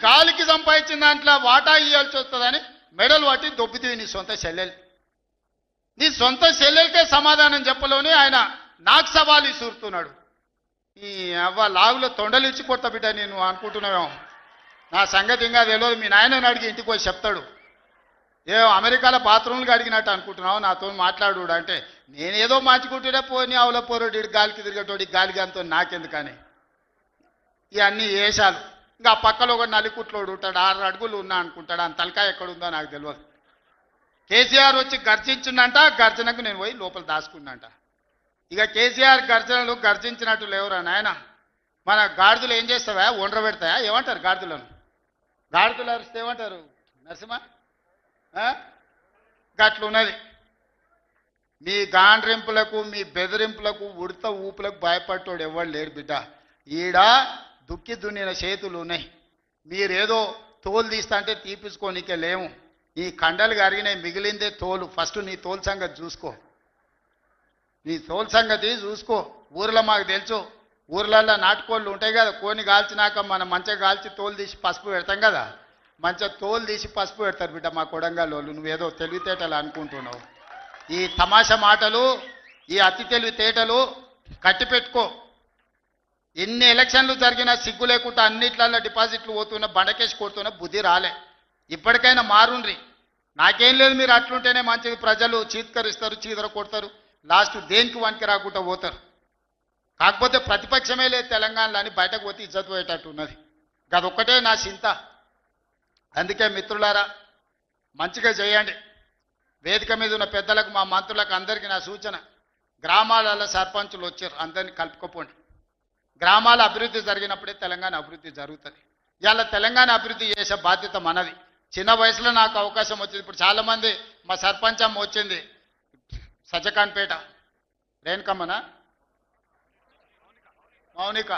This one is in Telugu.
గాలికి సంపాదించిన దాంట్లో వాటా ఇవ్వాల్సి వస్తుందని మెడలు పట్టి దొబ్బితీవి నీ సొంత చెల్లెలు. నీ సొంత చెల్లెలకే సమాధానం చెప్పలోనే ఆయన నాకు సవాలు ఇసురుతున్నాడు. ఈ అవ్వ లాగులో తొండలిచ్చి కొత్త బిడ్డ నేను అనుకుంటున్నావేమో. నా సంగతి ఇంకా తెలియదు. మీ నాయనని అడిగి ఇంటికి పోయి చెప్తాడు. అమెరికాలో బాత్రూమ్లు అడిగినట్టు అనుకుంటున్నావు నాతో మాట్లాడు అంటే, నేనేదో మార్చుకుంటుండే పోని అవల పోరోడి గాలికి తిరిగేటోడి గాలికి అంతో నాకెందుకని ఇవన్నీ వేషాలు. ఇంకా పక్కలో ఒక నలికుట్లోడు ఉంటాడు, 6 అడుగులు ఉన్నా అనుకుంటాడు. అంత తలకాయ ఎక్కడుందో నాకు తెలియదు. కేసీఆర్ వచ్చి గర్జించిందంట, గర్జనకు నేను పోయి లోపల దాచుకున్నంట. ఇక కేసీఆర్ గర్జనలు గర్జించినట్టు లేవురా నాయన. మన గాడిదలు ఏం చేస్తావా, ఒండ్ర పెడతాయా? ఏమంటారు గాడిదలను? గాడిదలు అరిస్తే ఏమంటారు నరసింహ? గట్లున్నది. మీ గాండ్రింపులకు మీ బెదిరింపులకు ఉడత ఊపులకు భయపడ్డాడు ఎవరు లేరు బిడ్డ. ఈడ దుక్కి దున్నిన చేతులు ఉన్నాయి. మీరేదో తోలు తీస్తా అంటే తీపించుకోనికే లేము. ఈ కండలు కరిగినాయి, మిగిలిందే తోలు. ఫస్ట్ నీ తోలు సంగతి చూసుకో. నీ తోలు సంగతి చూసుకో. ఊర్లో మాకు తెలుసు, ఊర్లల్లో నాటుకోళ్ళు ఉంటాయి కదా, కోని కాల్చినాక మనం మంచిగా కాల్చి తోలు తీసి పసుపు పెడతాం కదా, మంచిగా తోలు తీసి పసుపు పెడతారు బిడ్డ మా కొడంగల్లోళ్ళు. నువ్వేదో తెలివితేటలు అనుకుంటున్నావు. ఈ తమాషా మాటలు, ఈ అతి తెలివితేటలు కట్టి పెట్టుకో. ఎన్ని ఎలక్షన్లు జరిగినా సిగ్గు లేకుండా అన్నిట్లలో డిపాజిట్లు పోతున్నా, బండకేసి కొడుతున్నా బుద్ధి రాలే. ఇప్పటికైనా మారుండ్రి. నాకేం లేదు, మీరు అట్లుంటేనే మంచిది. ప్రజలు చీత్కరిస్తారు, చీదర కొడతారు, లాస్ట్ దేనికి వనికి రాకుండా పోతారు. కాకపోతే ప్రతిపక్షమే లేదు తెలంగాణలో అని బయటకు పోతే ఇజ్జత్ పోయేటట్టు ఉన్నది. అదొక్కటే నా చింత. అందుకే మిత్రులారా, మంచిగా చేయండి. వేదిక మీద ఉన్న పెద్దలకు, మా మంత్రులకు అందరికీ నా సూచన, గ్రామాలలో సర్పంచులు వచ్చారు, అందరినీ కలుపుకోపోండి. గ్రామాల అభివృద్ధి జరిగినప్పుడే తెలంగాణ అభివృద్ధి జరుగుతుంది. ఇవాళ తెలంగాణ అభివృద్ధి చేసే బాధ్యత మనది. చిన్న వయసులో నాకు అవకాశం వచ్చింది. ఇప్పుడు చాలామంది మా సర్పంచ్ అమ్మ వచ్చింది సజ్జకాన్పేట, రేణుకమ్మనా, మౌనిక.